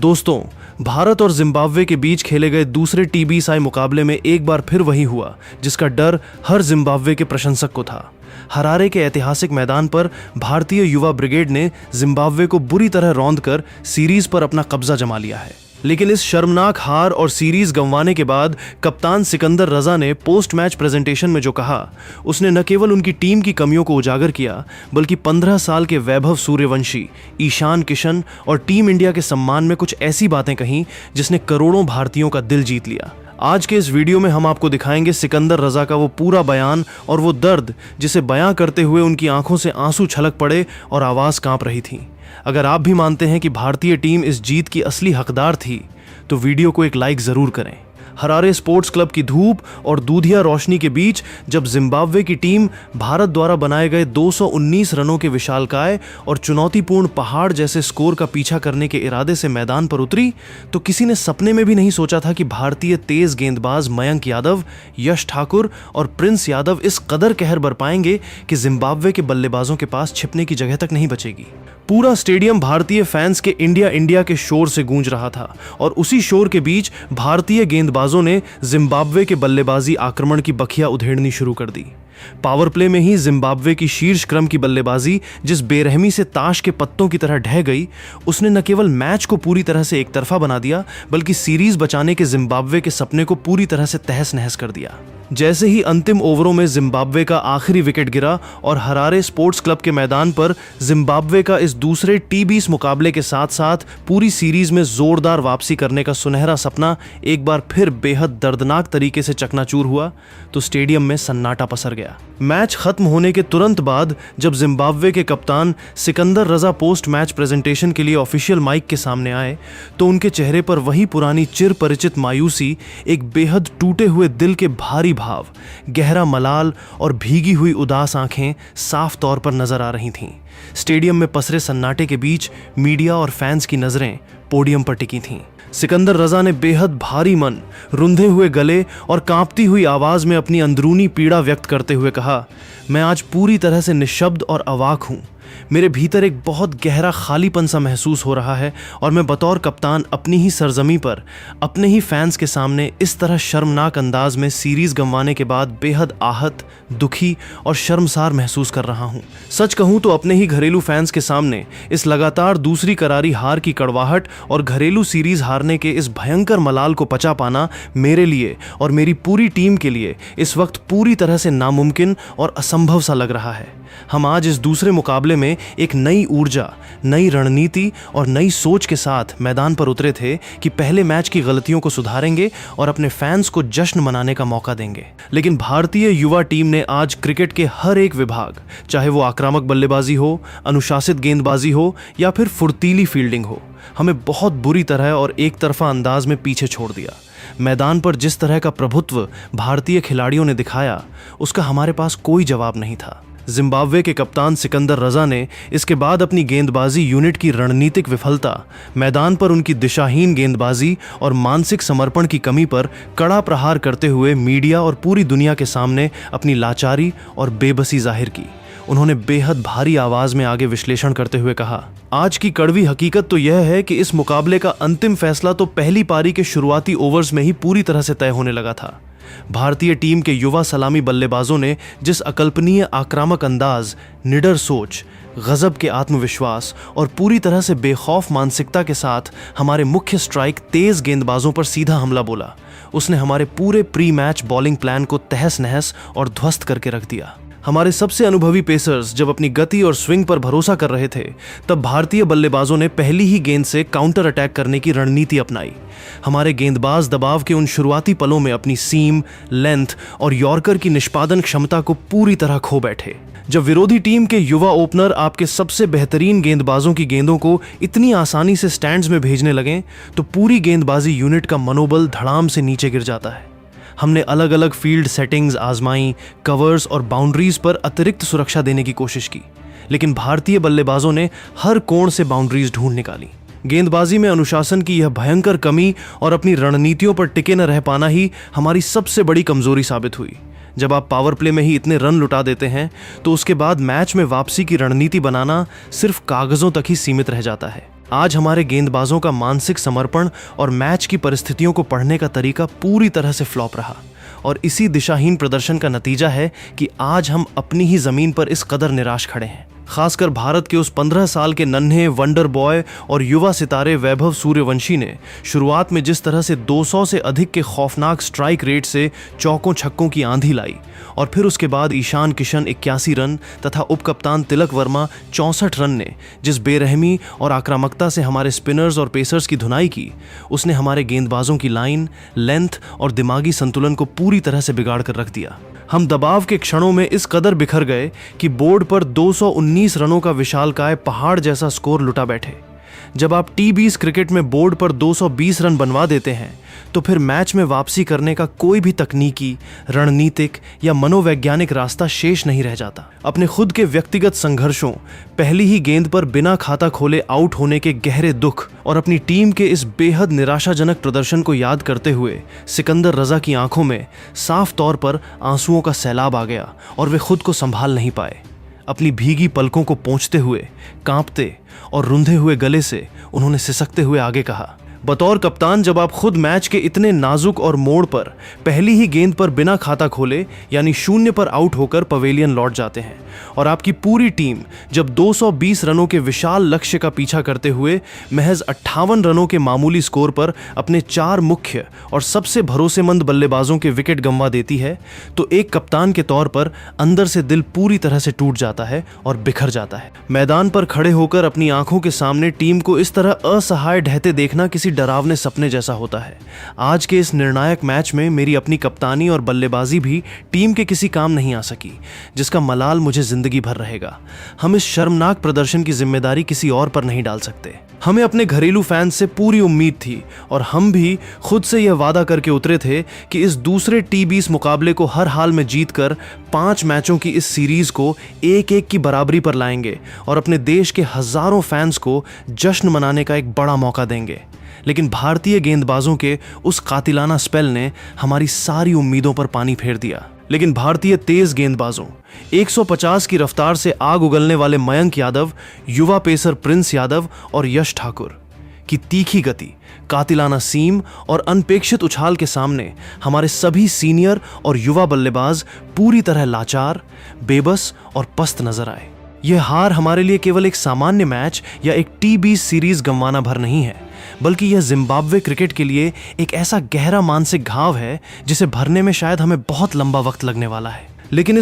दोस्तों, भारत और जिम्बाब्वे के बीच खेले गए दूसरे टी20 मुकाबले में एक बार फिर वही हुआ जिसका डर हर जिम्बाब्वे के प्रशंसक को था। हरारे के ऐतिहासिक मैदान पर भारतीय युवा ब्रिगेड ने जिम्बाब्वे को बुरी तरह रौंदकर सीरीज पर अपना कब्जा जमा लिया है। लेकिन इस शर्मनाक हार और सीरीज गंवाने के बाद कप्तान सिकंदर रजा ने पोस्ट मैच प्रेजेंटेशन में जो कहा, उसने न केवल उनकी टीम की कमियों को उजागर किया, बल्कि 15 साल के वैभव सूर्यवंशी, ईशान किशन और टीम इंडिया के सम्मान में कुछ ऐसी बातें कहीं जिसने करोड़ों भारतीयों का दिल जीत लिया। आज के इस वीडियो में हम आपको दिखाएंगे सिकंदर रजा का वो पूरा बयान और वो दर्द जिसे बयां करते हुए उनकी आंखों से आंसू छलक पड़े और आवाज कांप रही थी। अगर आप भी मानते हैं कि भारतीय टीम इस जीत की असली हकदार थी, तो वीडियो को एक लाइक जरूर करें। हरारे स्पोर्ट्स क्लब की धूप और दूधिया रोशनी के बीच जब जिम्बाब्वे की टीम भारत द्वारा बनाए गए 219 रनों के विशालकाय और चुनौतीपूर्ण पहाड़ जैसे स्कोर का पीछा करने के इरादे से मैदान पर उतरी, तो किसी ने सपने में भी नहीं सोचा था कि भारतीय तेज गेंदबाज मयंक यादव, यश ठाकुर और प्रिंस यादव इस कदर कहर बरपाएंगे कि जिम्बाब्वे के बल्लेबाजों के पास छिपने की जगह तक नहीं बचेगी। पूरा स्टेडियम भारतीय फैंस के इंडिया इंडिया के शोर से गूंज रहा था और उसी शोर के बीच भारतीय गेंदबाजों ने जिम्बाब्वे के बल्लेबाजी आक्रमण की बखिया उधेड़नी शुरू कर दी। पावर प्ले में ही जिम्बाब्वे की शीर्ष क्रम की बल्लेबाजी जिस बेरहमी से ताश के पत्तों की तरह ढह गई, उसने न केवल मैच को पूरी तरह से एक तरफा बना दिया, बल्कि सीरीज बचाने के जिम्बाब्वे के सपने को पूरी तरह से तहस नहस कर दिया। जैसे ही अंतिम ओवरों में जिम्बाब्वे का आखिरी विकेट गिरा और हरारे स्पोर्ट्स क्लब के मैदान पर जिम्बाब्वे का इस दूसरे टी20 मुकाबले के साथ साथ पूरी सीरीज में जोरदार वापसी करने का सुनहरा सपना एक बार फिर बेहद दर्दनाक तरीके से चकनाचूर हुआ, तो स्टेडियम में सन्नाटा पसर गया। मैच खत्म होने के तुरंत बाद जब जिम्बाब्वे के कप्तान सिकंदर रजा पोस्ट मैच प्रेजेंटेशन के लिए ऑफिशियल माइक के सामने आए, तो उनके चेहरे पर वही पुरानी चिर परिचित मायूसी, एक बेहद टूटे हुए दिल के भारी भाव, गहरा मलाल और भीगी हुई उदास आंखें साफ तौर पर नजर आ रही थीं। स्टेडियम में पसरे सन्नाटे के बीच मीडिया और फैंस की नजरें पोडियम पर टिकी थीं। सिकंदर रजा ने बेहद भारी मन, रुंधे हुए गले और कांपती हुई आवाज में अपनी अंदरूनी पीड़ा व्यक्त करते हुए कहा, मैं आज पूरी तरह से निशब्द और अवाक हूं। मेरे भीतर एक बहुत गहरा खालीपन सा महसूस हो रहा है और मैं बतौर कप्तान अपनी ही सरजमी पर अपने ही फैंस के सामने इस तरह शर्मनाक अंदाज में सीरीज गंवाने के बाद बेहद आहत, दुखी और शर्मसार महसूस कर रहा हूं। सच कहूं तो अपने ही घरेलू फैंस के सामने इस लगातार दूसरी करारी हार की कड़वाहट और घरेलू सीरीज हारने के इस भयंकर मलाल को पचा पाना मेरे लिए और मेरी पूरी टीम के लिए इस वक्त पूरी तरह से नामुमकिन और असंभव सा लग रहा है। हम आज इस दूसरे मुकाबले में एक नई ऊर्जा, नई रणनीति और नई सोच के साथ मैदान पर उतरे थे कि पहले मैच की गलतियों को सुधारेंगे और अपने फैंस को जश्न मनाने का मौका देंगे। लेकिन भारतीय युवा टीम ने आज क्रिकेट के हर एक विभाग, चाहे वो आक्रामक बल्लेबाजी हो, अनुशासित गेंदबाजी हो या फिर फुर्तीली फील्डिंग हो, हमें बहुत बुरी तरह और एक तरफा अंदाज में पीछे छोड़ दिया। मैदान पर जिस तरह का प्रभुत्व भारतीय खिलाड़ियों ने दिखाया, उसका हमारे पास कोई जवाब नहीं था। जिम्बाब्वे के कप्तान सिकंदर रजा ने इसके बाद अपनी गेंदबाजी यूनिट की रणनीतिक विफलता, मैदान पर उनकी दिशाहीन गेंदबाजी और मानसिक समर्पण की कमी पर कड़ा प्रहार करते हुए मीडिया और पूरी दुनिया के सामने अपनी लाचारी और बेबसी जाहिर की। उन्होंने बेहद भारी आवाज में आगे विश्लेषण करते हुए कहा, आज की कड़वी हकीकत तो यह है कि इस मुकाबले का अंतिम फैसला तो पहली पारी के शुरुआती ओवर्स में ही पूरी तरह से तय होने लगा था। भारतीय टीम के युवा सलामी बल्लेबाजों ने जिस अकल्पनीय आक्रामक अंदाज, निडर सोच, गजब के आत्मविश्वास और पूरी तरह से बेखौफ मानसिकता के साथ हमारे मुख्य स्ट्राइक तेज गेंदबाजों पर सीधा हमला बोला, उसने हमारे पूरे प्री मैच बॉलिंग प्लान को तहस नहस और ध्वस्त करके रख दिया। हमारे सबसे अनुभवी पेसर्स जब अपनी गति और स्विंग पर भरोसा कर रहे थे, तब भारतीय बल्लेबाजों ने पहली ही गेंद से काउंटर अटैक करने की रणनीति अपनाई। हमारे गेंदबाज दबाव के उन शुरुआती पलों में अपनी सीम, लेंथ और यॉर्कर की निष्पादन क्षमता को पूरी तरह खो बैठे। जब विरोधी टीम के युवा ओपनर आपके सबसे बेहतरीन गेंदबाजों की गेंदों को इतनी आसानी से स्टैंड्स में भेजने लगे, तो पूरी गेंदबाजी यूनिट का मनोबल धड़ाम से नीचे गिर जाता है। हमने अलग अलग फील्ड सेटिंग्स आजमाई, कवर्स और बाउंड्रीज पर अतिरिक्त सुरक्षा देने की कोशिश की, लेकिन भारतीय बल्लेबाजों ने हर कोण से बाउंड्रीज ढूंढ निकाली। गेंदबाजी में अनुशासन की यह भयंकर कमी और अपनी रणनीतियों पर टिके न रह पाना ही हमारी सबसे बड़ी कमजोरी साबित हुई। जब आप पावर प्ले में ही इतने रन लुटा देते हैं, तो उसके बाद मैच में वापसी की रणनीति बनाना सिर्फ कागजों तक ही सीमित रह जाता है। आज हमारे गेंदबाजों का मानसिक समर्पण और मैच की परिस्थितियों को पढ़ने का तरीका पूरी तरह से फ्लॉप रहा, और इसी दिशाहीन प्रदर्शन का नतीजा है कि आज हम अपनी ही जमीन पर इस कदर निराश खड़े हैं। खासकर भारत के उस 15 साल के नन्हे वंडर बॉय और युवा सितारे वैभव सूर्यवंशी ने शुरुआत में जिस तरह से 200 से अधिक के खौफनाक स्ट्राइक रेट से चौकों छक्कों की आंधी लाई, और फिर उसके बाद ईशान किशन 81 रन तथा उपकप्तान तिलक वर्मा 64 रन ने जिस बेरहमी और आक्रामकता से हमारे स्पिनर्स और पेसर्स की धुनाई की, उसने हमारे गेंदबाजों की लाइन, लेंथ और दिमागी संतुलन को पूरी तरह से बिगाड़ कर रख दिया। हम दबाव के क्षणों में इस कदर बिखर गए कि बोर्ड पर 219 रनों का विशालकाय पहाड़ जैसा स्कोर लुटा बैठे। जब आप टी20 क्रिकेट में बोर्ड पर 220 रन बनवा देते हैं तो फिर मैच में वापसी करने का कोई भी तकनीकी, रणनीतिक या मनोवैज्ञानिक रास्ता शेष नहीं रह जाता। अपने खुद के व्यक्तिगत संघर्षों, पहली ही गेंद पर बिना खाता खोले आउट होने के गहरे दुख और अपनी टीम के इस बेहद निराशाजनक प्रदर्शन को याद करते हुए सिकंदर रजा की आंखों में साफ तौर पर आंसुओं का सैलाब आ गया और वे खुद को संभाल नहीं पाए। अपनी भीगी पलकों को पोंछते हुए, कांपते और रुंधे हुए गले से उन्होंने सिसकते हुए आगे कहा, बतौर कप्तान जब आप खुद मैच के इतने नाजुक और मोड़ पर पहली ही गेंद पर बिना खाता खोले यानी शून्य पर आउट होकर पवेलियन लौट जाते हैं, और आपकी पूरी टीम जब 220 रनों के विशाल लक्ष्य का पीछा करते हुए महज 58 रनों के मामूली स्कोर पर अपने 4 मुख्य और सबसे भरोसेमंद बल्लेबाजों के विकेट गंवा देती है, तो एक कप्तान के तौर पर अंदर से दिल पूरी तरह से टूट जाता है और बिखर जाता है। मैदान पर खड़े होकर अपनी आंखों के सामने टीम को इस तरह असहाय ढहते देखना किसी डरावने सपने जैसा होता है। आज के इस निर्णायक मैच में मेरी अपनी कप्तानी और बल्लेबाजी भी टीम के किसी काम नहीं आ सकी, जिसका मलाल मुझे जिंदगी भर रहेगा। हम इस शर्मनाक प्रदर्शन की जिम्मेदारी किसी और पर नहीं डाल सकते। हमें अपने घरेलू फैंस से पूरी उम्मीद थी और हम भी खुद से यह वादा करके उतरे थे कि इस दूसरे टी20 मुकाबले को हर हाल में जीतकर 5 मैचों की इस सीरीज को 1-1 की बराबरी पर लाएंगे और अपने देश के हजारों फैंस को जश्न मनाने का एक बड़ा मौका देंगे। लेकिन भारतीय गेंदबाजों के उस कातिलाना स्पेल ने हमारी सारी उम्मीदों पर पानी फेर दिया। लेकिन भारतीय तेज गेंदबाजों, 150 की रफ्तार से आग उगलने वाले मयंक यादव, युवा पेसर प्रिंस यादव और यश ठाकुर की तीखी गति, कातिलाना सीम और अनपेक्षित उछाल के सामने हमारे सभी सीनियर और युवा बल्लेबाज पूरी तरह लाचार, बेबस और पस्त नजर आए। यह हार हमारे लिए केवल एक सामान्य मैच या एक टी20 सीरीज गंवाना भर नहीं है, बल्कि यह जिम्बाब्वे क्रिकेट के लिए एक ऐसा गहरा मानसिक घाव है जिसे भरने में शायद हमें बहुत लंबा वक्त लगने वाला है। लेकिन